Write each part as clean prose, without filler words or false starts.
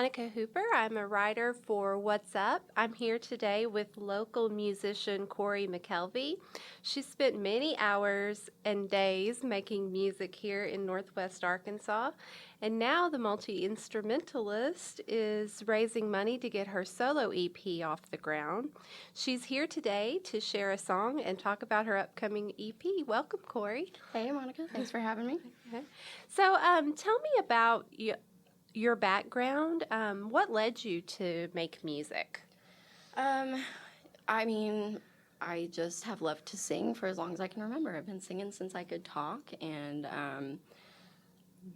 Monica Hooper. I'm a writer for What's Up. I'm here today with local musician Korey McKelvy. She spent many hours and days making music here in Northwest Arkansas, and now the Multi-instrumentalist is raising money to get her solo EP off the ground. She's here today to share a song and talk about her upcoming EP. Welcome, Korey. Hey, Monica. Thanks for having me. Okay. So tell me about your background. What led you to make music? I just have loved to sing for as long as I can remember. I've been singing since I could talk, and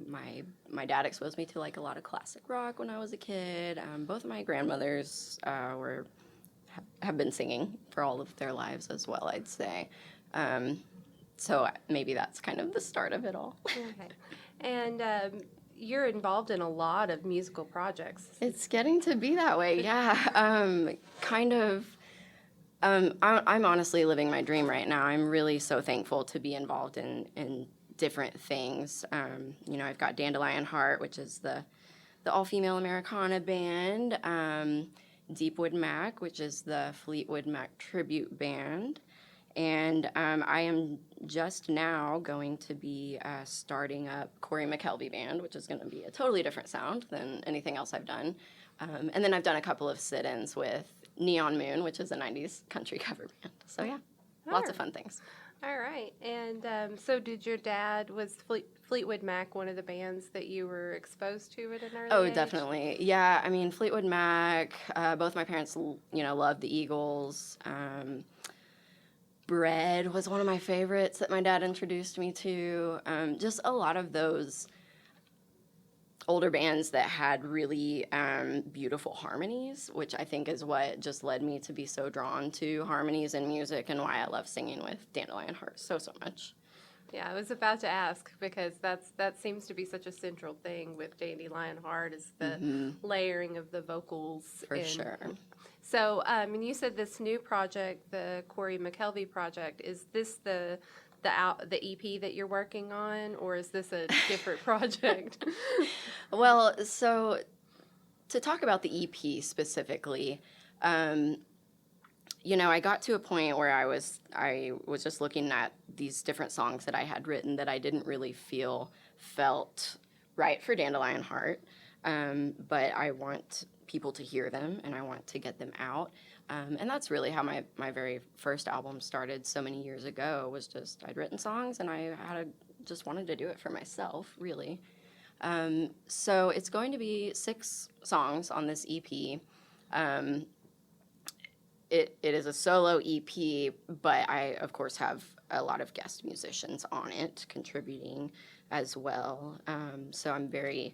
my dad exposed me to like a lot of classic rock when I was a kid. Both of my grandmothers have been singing for all of their lives as well, I'd say. So maybe that's kind of the start of it all. Okay. And you're involved in a lot of musical projects. It's getting to be that way, yeah. I'm honestly living my dream right now. I'm really so thankful to be involved in different things. I've got Dandelion Heart, which is the all-female Americana band, Deepwood Mac, which is the Fleetwood Mac tribute band, and I am just now going to be starting up Korey McKelvy Band, which is going to be a totally different sound than anything else I've done. And then I've done a couple of sit-ins with Neon Moon, which is a 90s country cover band. So yeah, lots of fun things. All right. And so did your dad, was Fleetwood Mac one of the bands that you were exposed to at an early age? Definitely. Yeah, I mean, Fleetwood Mac, both my parents, loved the Eagles. Bread was one of my favorites that my dad introduced me to. Just a lot of those older bands that had really beautiful harmonies, which I think is what just led me to be so drawn to harmonies in music and why I love singing with Dandelion Heart so much. Yeah, I was about to ask because that seems to be such a central thing with Dandelion Heart is the layering of the vocals. For sure. So, and you said this new project, the Korey McKelvy project, is this the EP that you're working on, or is this a different project? Well, so to talk about the EP specifically, I got to a point where I was just looking at these different songs that I had written that I didn't really felt right for Dandelion Heart, but I want people to hear them and I want to get them out. And that's really how my very first album started so many years ago, was just I'd written songs and I just wanted to do it for myself, really. So it's going to be 6 songs on this EP. It is a solo EP, but I, of course, have a lot of guest musicians on it contributing as well. So I'm very,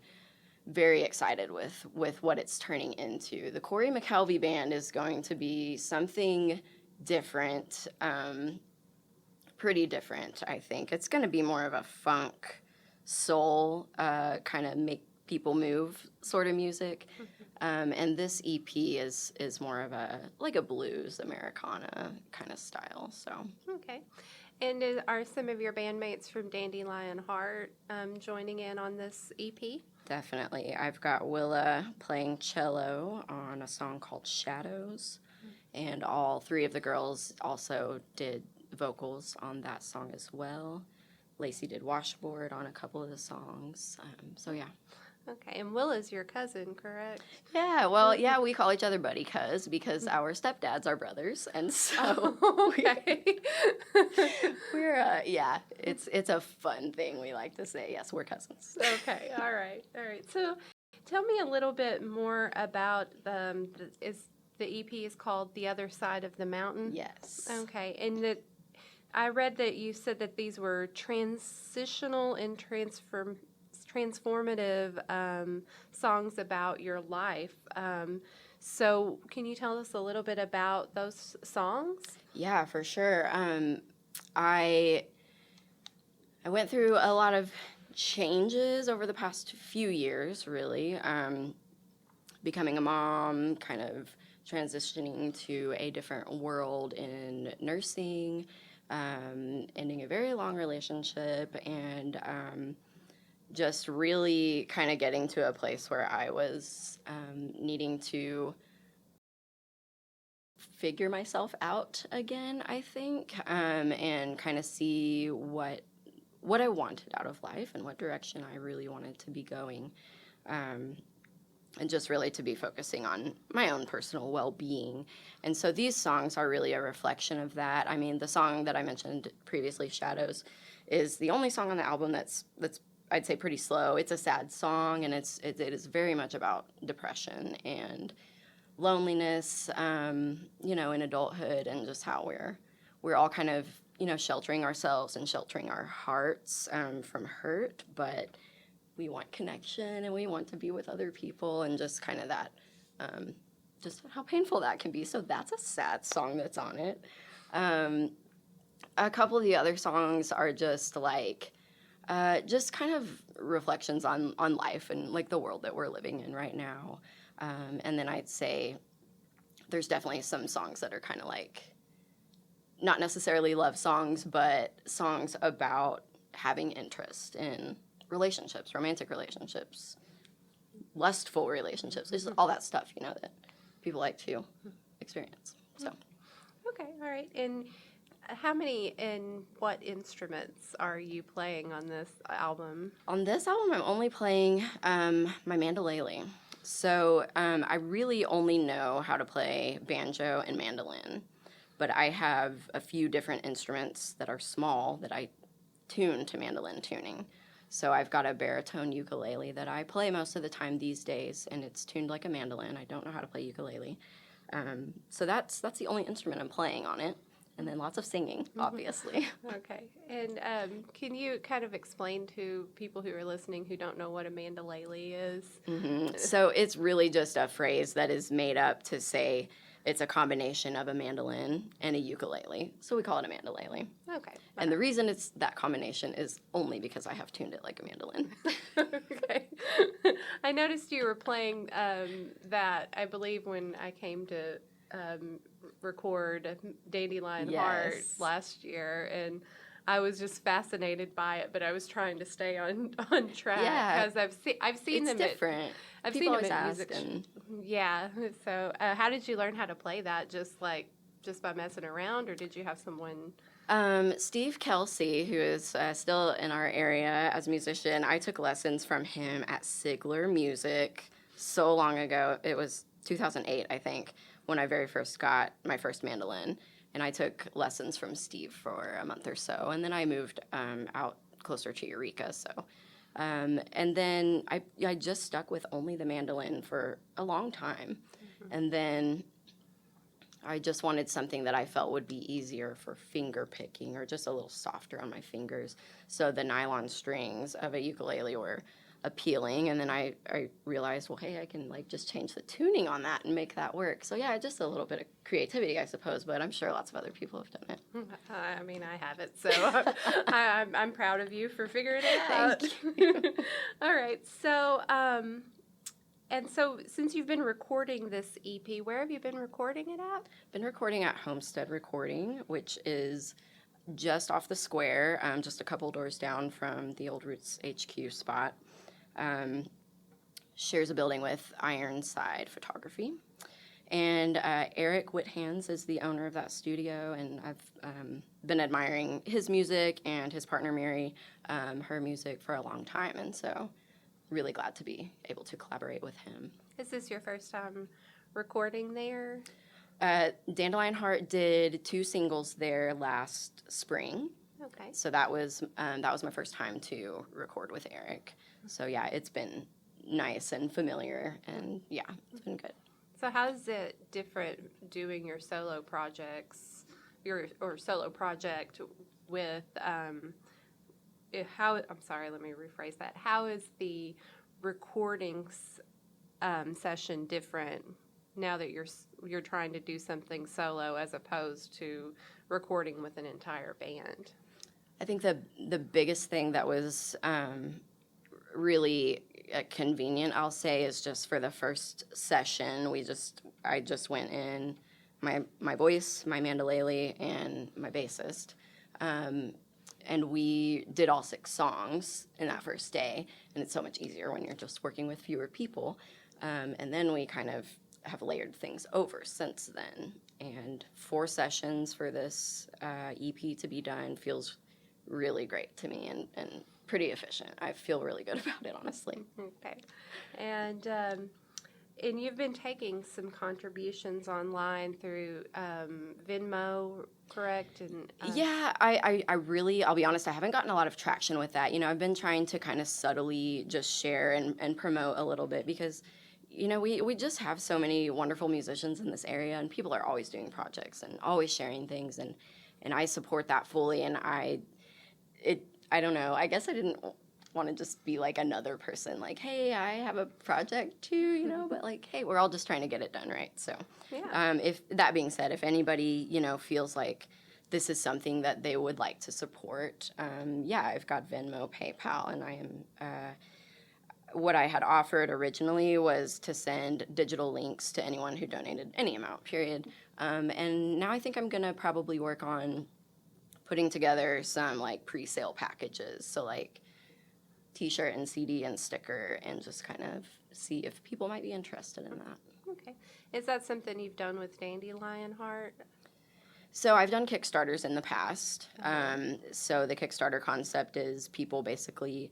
very excited with what it's turning into. The Korey McKelvy Band is going to be something different, pretty different, I think. It's going to be more of a funk, soul, kind of make people move sort of music. And this EP is more of a blues Americana kind of style. So okay. And are some of your bandmates from Dandelion Heart joining in on this EP? Definitely. I've got Willa playing cello on a song called Shadows, and all 3 of the girls also did vocals on that song as well. Lacey did washboard on a couple of the songs. So yeah. Okay, and Willa's your cousin, correct? Yeah, well, yeah, we call each other buddy cuz because our stepdads are brothers, and so okay. we're it's a fun thing we like to say. Yes, we're cousins. Okay, all right. So, tell me a little bit more about the EP is called The Other Side of the Mountain? Yes. Okay, and I read that you said that these were transitional and transformative songs about your life. So can you tell us a little bit about those songs? Yeah, for sure. I went through a lot of changes over the past few years, really. Becoming a mom, kind of transitioning to a different world in nursing, ending a very long relationship, and just really kind of getting to a place where I was needing to figure myself out again, I think, and kind of see what I wanted out of life and what direction I really wanted to be going, and just really to be focusing on my own personal well-being. And so these songs are really a reflection of that. I mean, the song that I mentioned previously, Shadows, is the only song on the album that's I'd say pretty slow. It's a sad song, and it is very much about depression and loneliness, in adulthood, and just how we're all kind of, sheltering ourselves and sheltering our hearts from hurt, but we want connection and we want to be with other people, and just kind of that, just how painful that can be. So that's a sad song that's on it. A couple of the other songs are just like, just kind of reflections on life and like the world that we're living in right now. And then I'd say there's definitely some songs that are kind of like, not necessarily love songs, but songs about having interest in relationships, romantic relationships, lustful relationships, just all that stuff, that people like to experience. So. Okay, all right. And how many and what instruments are you playing on this album? On this album, I'm only playing my mandolin. So I really only know how to play banjo and mandolin, but I have a few different instruments that are small that I tune to mandolin tuning. So I've got a baritone ukulele that I play most of the time these days, and it's tuned like a mandolin. I don't know how to play ukulele. So that's the only instrument I'm playing on it. And then lots of singing, obviously. Okay. And can you kind of explain to people who are listening who don't know what a mandolin is? Mm-hmm. So it's really just a phrase that is made up to say it's a combination of a mandolin and a ukulele. So we call it a mandolin. Okay. And the reason it's that combination is only because I have tuned it like a mandolin. Okay. I noticed you were playing that, I believe, when I came to record Dandelion Heart last year, and I was just fascinated by it, but I was trying to stay on track because I've seen it's them different. I've People seen them at always music. ask, and Yeah. So how did you learn how to play that? Just by messing around, or did you have someone? Steve Kelsey, who is still in our area as a musician, I took lessons from him at Sigler Music so long ago. It was 2008, I think, when I very first got my first mandolin, and I took lessons from Steve for a month or so, and then I moved out closer to Eureka. So, and then I just stuck with only the mandolin for a long time, and then I just wanted something that I felt would be easier for finger picking, or just a little softer on my fingers. So the nylon strings of a ukulele were appealing, and then I realized, well, hey, I can just change the tuning on that and make that work. So yeah, just a little bit of creativity, I suppose, but I'm sure lots of other people have done it. I mean, I haven't, so I'm proud of you for figuring it out. Thank you. All right, so and so since you've been recording this EP, where have you been recording it at? Been recording at Homestead Recording, which is just off the square, just a couple doors down from the Old Roots HQ spot. Shares a building with Ironside Photography. And Eric Whithans is the owner of that studio, and I've been admiring his music and his partner Mary, her music, for a long time, and so really glad to be able to collaborate with him. Is this your first time recording there? Dandelion Heart did 2 singles there last spring. Okay. So that was my first time to record with Eric. So yeah, it's been nice and familiar, and yeah, it's been good. So how is it different doing your solo projects, or solo project with I'm sorry, let me rephrase that. How is the recordings session different now that you're trying to do something solo as opposed to recording with an entire band? I think the biggest thing that was really convenient, I'll say, is just for the first session, I just went in my voice, my mandolele, and my bassist. we did all 6 songs in that first day, and it's so much easier when you're just working with fewer people. And then we kind of have layered things over since then. And 4 sessions for this EP to be done feels really great to me and pretty efficient. I feel really good about it, honestly. Okay. And you've been taking some contributions online through Venmo, correct? And Yeah, I really, I'll be honest, I haven't gotten a lot of traction with that. I've been trying to kind of subtly just share and promote a little bit because, we just have so many wonderful musicians in this area, and people are always doing projects and always sharing things, and I support that fully. And I don't know, I guess I didn't want to just be like another person, like, hey, I have a project too, but like, hey, we're all just trying to get it done, right? So, yeah. If that being said, if anybody, feels like this is something that they would like to support, I've got Venmo, PayPal, and I am, what I had offered originally was to send digital links to anyone who donated any amount, period. And now I think I'm going to probably work on putting together some like pre-sale packages. So like T-shirt and CD and sticker, and just kind of see if people might be interested in that. Okay. Is that something you've done with Dandelion Heart? So I've done Kickstarters in the past. So the Kickstarter concept is people basically,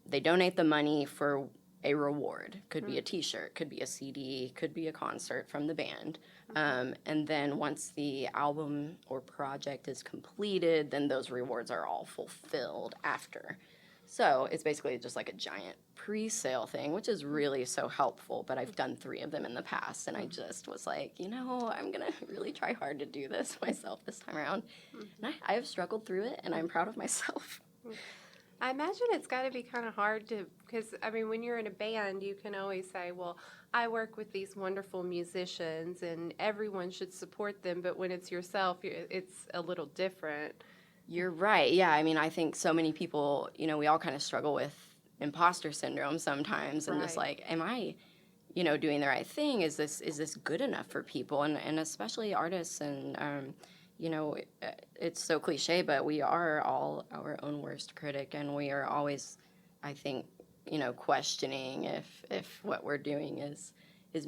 they donate the money for a reward. Could be a T-shirt, could be a CD, could be a concert from the band. And then once the album or project is completed, then those rewards are all fulfilled after. So it's basically just like a giant pre-sale thing, which is really so helpful. But I've done 3 of them in the past, and I just was like, I'm going to really try hard to do this myself this time around. And I have struggled through it, and I'm proud of myself. I imagine it's got to be kind of hard because, when you're in a band, you can always say, well, I work with these wonderful musicians and everyone should support them. But when it's yourself, it's a little different. You're right. Yeah, I think so many people, we all kind of struggle with imposter syndrome sometimes, and just like, am I, doing the right thing? Is this good enough for people? And especially artists, and it's so cliche, but we are all our own worst critic, and we are always, I think, questioning if what we're doing is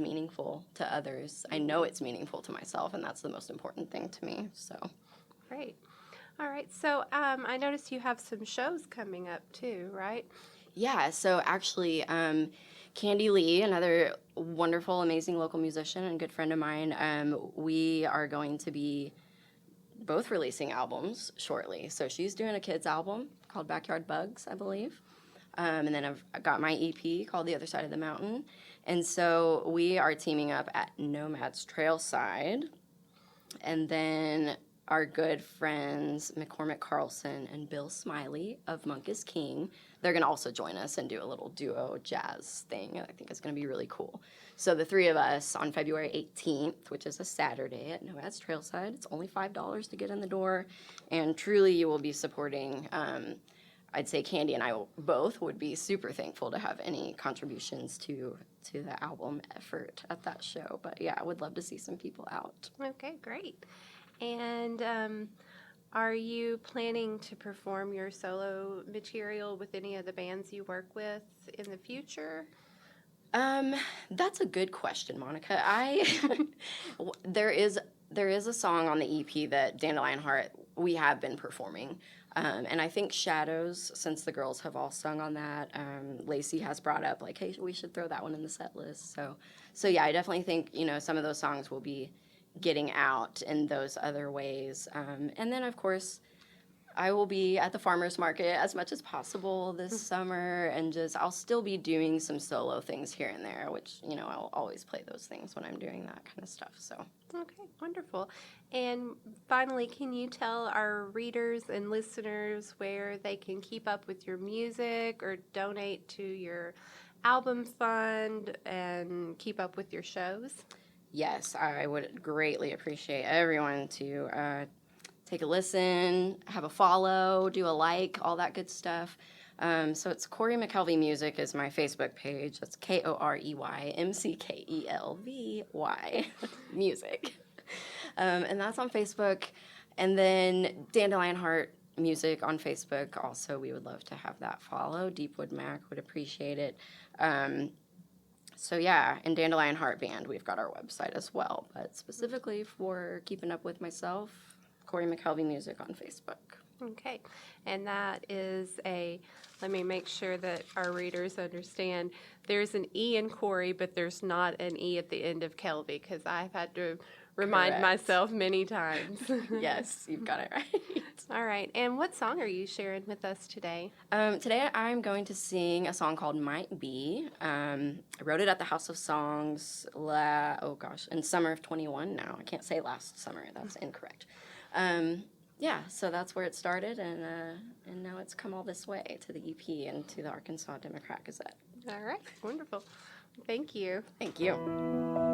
meaningful to others. I know it's meaningful to myself, and that's the most important thing to me. So great. All right. So I noticed you have some shows coming up too, right? Yeah. So actually, Candy Lee, another wonderful, amazing local musician and good friend of mine, we are going to be both releasing albums shortly. So she's doing a kids album called Backyard Bugs, I believe. And then I've got my EP called The Other Side of the Mountain. And so we are teaming up at Nomad's Trailside. And then our good friends McCormick Carlson and Bill Smiley of Monk is King, they're going to also join us and do a little duo jazz thing. I think it's going to be really cool. So the 3 of us on February 18th, which is a Saturday at Nomad's Trailside, it's only $5 to get in the door. And truly you will be supporting, I'd say Candy and I both would be super thankful to have any contributions to the album effort at that show. But yeah, I would love to see some people out. Okay, great. And are you planning to perform your solo material with any of the bands you work with in the future? That's a good question, Monica. There is a song on the EP that Dandelion Heart we have been performing. And I think Shadows, since the girls have all sung on that, Lacey has brought up like, hey, we should throw that one in the set list. So yeah, I definitely think, some of those songs will be getting out in those other ways. And then, of course, I will be at the farmer's market as much as possible this summer, and I'll still be doing some solo things here and there, which, I'll always play those things when I'm doing that kind of stuff. So. Okay, wonderful. And finally, can you tell our readers and listeners where they can keep up with your music or donate to your album fund and keep up with your shows? Yes, I would greatly appreciate everyone to take a listen, have a follow, do a like, all that good stuff. So it's Korey McKelvy Music is my Facebook page. That's Koreymckelvy music. And that's on Facebook. And then Dandelion Heart Music on Facebook. Also, we would love to have that follow. Deepwood Mac would appreciate it. So yeah, and Dandelion Heart Band, we've got our website as well. But specifically for keeping up with myself, Korey McKelvy Music on Facebook. Okay, and that is let me make sure that our readers understand, there's an E in Kory, but there's not an E at the end of Kelvy, because I've had to remind Correct. myself many times. Yes, you've got it right. All right, and what song are you sharing with us today? Today I'm going to sing a song called Might Be. I wrote it at the House of Songs, in summer of 21 now. I can't say last summer, that's incorrect. Yeah, so that's where it started, and now it's come all this way to the EP and to the Arkansas Democrat-Gazette. All right, wonderful. Thank you. Thank you.